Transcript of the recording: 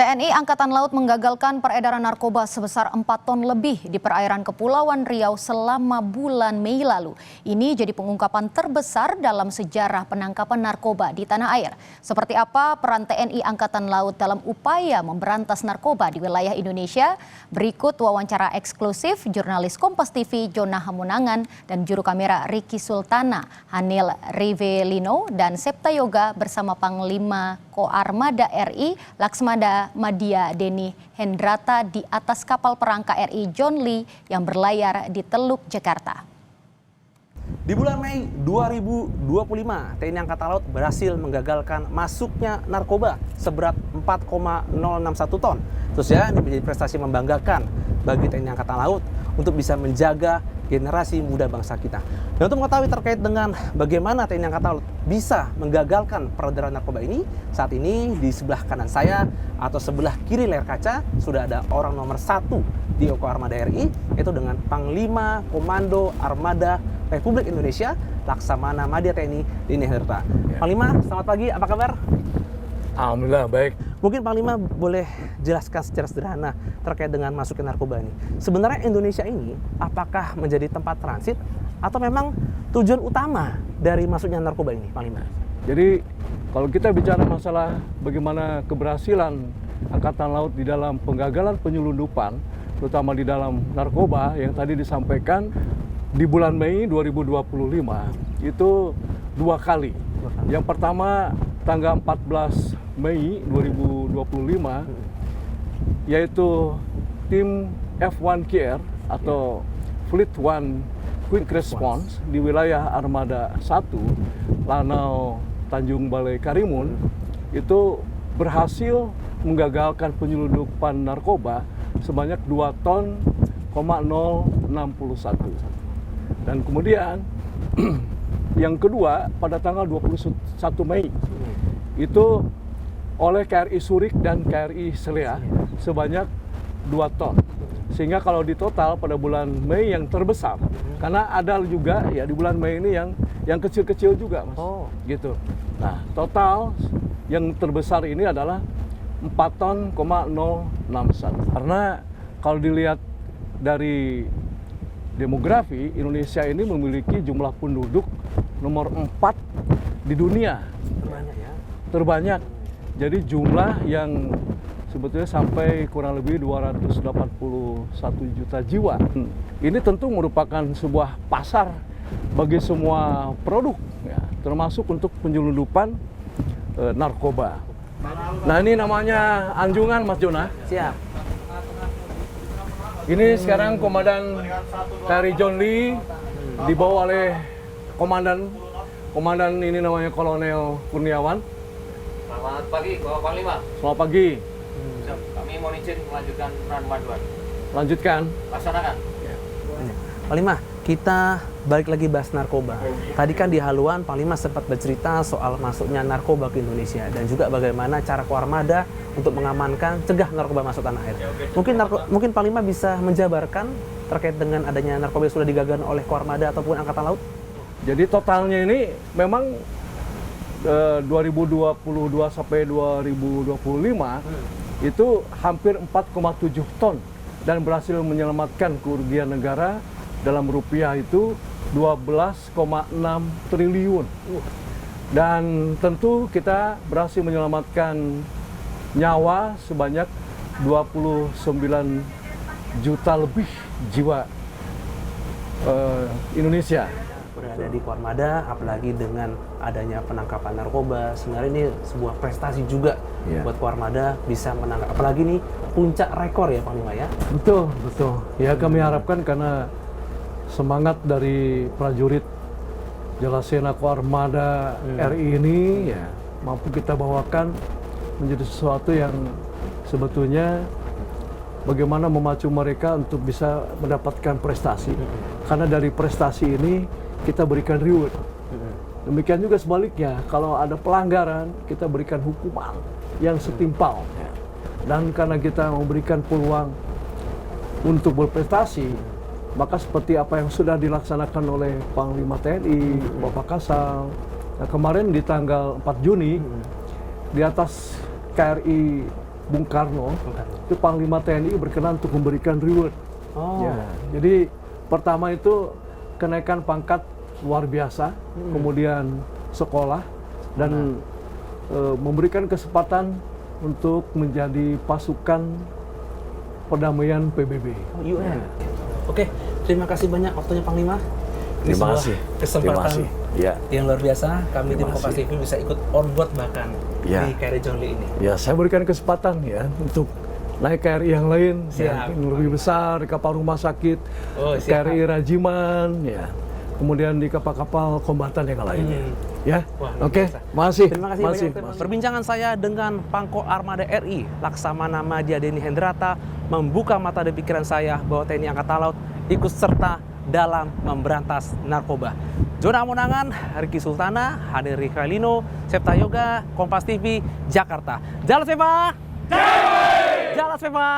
TNI Angkatan Laut menggagalkan peredaran narkoba sebesar 4 ton lebih di perairan Kepulauan Riau selama bulan Mei lalu. Ini jadi pengungkapan terbesar dalam sejarah penangkapan narkoba di tanah air. Seperti apa peran TNI Angkatan Laut dalam upaya memberantas narkoba di wilayah Indonesia? Berikut wawancara eksklusif jurnalis Kompas TV Jona Hamunangan dan juru kamera Ricky Sultana, Hanil Rivelino dan Septa Yoga bersama Panglima Koarmada RI Laksmada Madya Deni Hendrata di atas kapal perang KRI John Lee yang berlayar di Teluk Jakarta. Di bulan Mei 2025, TNI Angkatan Laut berhasil menggagalkan masuknya narkoba seberat 4,061 ton. Terus ya, ini menjadi prestasi membanggakan bagi TNI Angkatan Laut untuk bisa menjaga generasi muda bangsa kita. Dan untuk mengetahui terkait dengan bagaimana TNI Angkatan Laut bisa menggagalkan peredaran narkoba ini, saat ini di sebelah kanan saya atau sebelah kiri layar kaca sudah ada orang nomor 1 di Koarmada RI, yaitu dengan Panglima Komando Armada Republik Indonesia Laksamana Madya TNI Deni Hendrata. Panglima, selamat pagi, apa kabar? Alhamdulillah baik. Mungkin Panglima boleh jelaskan secara sederhana terkait dengan masuknya narkoba ini. Sebenarnya Indonesia ini apakah menjadi tempat transit atau memang tujuan utama dari masuknya narkoba ini, Panglima? Jadi kalau kita bicara masalah bagaimana keberhasilan Angkatan Laut di dalam penggagalan penyelundupan, terutama di dalam narkoba yang tadi disampaikan di bulan Mei 2025 itu 2 kali. Yang pertama tanggal 14 Mei 2025 yaitu tim F1KR atau Fleet One Quick Response di wilayah Armada 1 Lanao Tanjung Balai Karimun itu berhasil menggagalkan penyelundupan narkoba sebanyak 2 ton, 061. Dan kemudian yang kedua pada tanggal 21 Mei itu oleh KRI Surik dan KRI Selea sebanyak 2 ton. Sehingga kalau di total pada bulan Mei yang terbesar, karena ada juga ya di bulan Mei ini yang kecil-kecil juga, Mas. Oh, gitu. Nah, total yang terbesar ini adalah 4 ton, 061. Karena kalau dilihat dari demografi, Indonesia ini memiliki jumlah penduduk nomor 4 di dunia. terbanyak ya. Terbanyak. Jadi jumlah yang sebetulnya sampai kurang lebih 281 juta jiwa. Ini tentu merupakan sebuah pasar bagi semua produk, ya, termasuk untuk penyelundupan narkoba. Nah, ini namanya anjungan, Mas Jona. Siap. Ini sekarang Komandan KRI John Lee dibawa oleh Komandan ini namanya Kolonel Kurniawan. Selamat pagi, Bapak Panglima. Selamat pagi. Kami mohon izin melanjutkan peran panduan. Lanjutkan. Laksanakan. Panglima, kita balik lagi bahas narkoba. Tadi kan di haluan Panglima sempat bercerita soal masuknya narkoba ke Indonesia dan juga bagaimana cara Koarmada untuk mengamankan cegah narkoba masuk tanah air. Mungkin Panglima bisa menjabarkan terkait dengan adanya narkoba yang sudah digagalkan oleh Koarmada ataupun Angkatan Laut? Jadi totalnya ini memang 2022 sampai 2025 itu hampir 4,7 ton dan berhasil menyelamatkan kerugian negara dalam rupiah itu 12,6 triliun. Dan tentu kita berhasil menyelamatkan nyawa sebanyak 29 juta lebih jiwa Indonesia. Berada di Koarmada, apalagi dengan adanya penangkapan narkoba, sebenarnya ini sebuah prestasi juga buat Koarmada bisa menangkap, apalagi ini puncak rekor ya Panglima ya. Betul, betul. Ya kami harapkan karena semangat dari prajurit Jalasena Koarmada RI ini ya mampu kita bawakan menjadi sesuatu yang sebetulnya bagaimana memacu mereka untuk bisa mendapatkan prestasi. Karena dari prestasi ini kita berikan reward. Demikian juga sebaliknya, kalau ada pelanggaran, kita berikan hukuman yang setimpal. Dan karena kita memberikan peluang untuk berprestasi, maka seperti apa yang sudah dilaksanakan oleh Panglima TNI, Bapak Kasal, nah, kemarin di tanggal 4 Juni, di atas KRI Bung Karno, Bung Karno. itu Panglima TNI berkenan untuk memberikan reward. Oh. Ya, jadi pertama itu kenaikan pangkat luar biasa, kemudian sekolah, dan memberikan kesempatan untuk menjadi pasukan perdamaian PBB. Oh, UN. Oke, terima kasih banyak waktunya Panglima. Ini Terima sebuah kasih. Kesempatan Terima kasih. Ya. yang luar biasa. Kami tim Terima Kompas kasih. TV bisa ikut on board bahkan Ya. di KRI John Lee ini. Ya, saya berikan kesempatan ya untuk naik KRI yang lain, Siap. yang lebih besar, kapal rumah sakit, Oh, siap. KRI Rajiman, ya. Kemudian di kapal-kapal kombatan yang lainnya. Ya, Wah, luar oke, biasa. makasih. Terima kasih makasih. banyak. Perbincangan saya dengan Pangkop Armada RI, Laksamana Madya Denny Hendrata, membuka mata dan pikiran saya bahwa TNI Angkatan Laut ikut serta dalam memberantas narkoba. Zona Monangan, Riki Sultana, Hadir Rikhalino, Septa Yoga, Kompas TV, Jakarta. Jalan Seva! Jalan Seva!